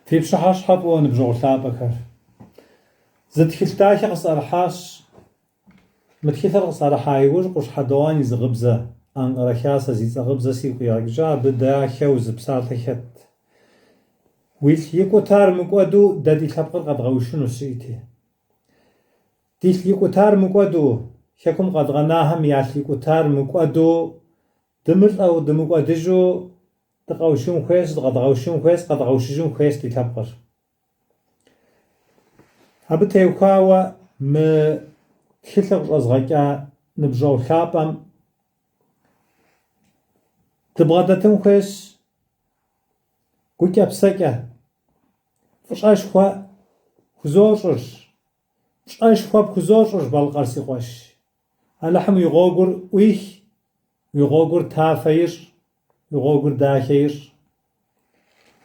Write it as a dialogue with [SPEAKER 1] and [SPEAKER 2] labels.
[SPEAKER 1] في بشحاش حبوا نبجو ثابكر زد خلتاخ قصرحاش متكثر قصرحاي وش قش حدواني زغبزة ان رخاصة زي زغبزة سيكو يرجع بدا خوز بسالتخت ويل يكو تار مقودو دادي خبقر قد غوشنو سيتي ديل يكو تار مقودو شكم قد غناهم ياش يكو تار مقودو دمر او دمقودجو تقوشون خويس قد غوشون خويس قد غوشجون خويس دي خبقر هبتي وكاوا م خلق أزغاكا نبجو خابم تبغادتم خويس كوكا بسكا فشاش خوا خزوشش فشاش خوا بخزوشش بالقرسي خوش ألحم يغوغر ويخ يغوغر تافير يغوغر داخير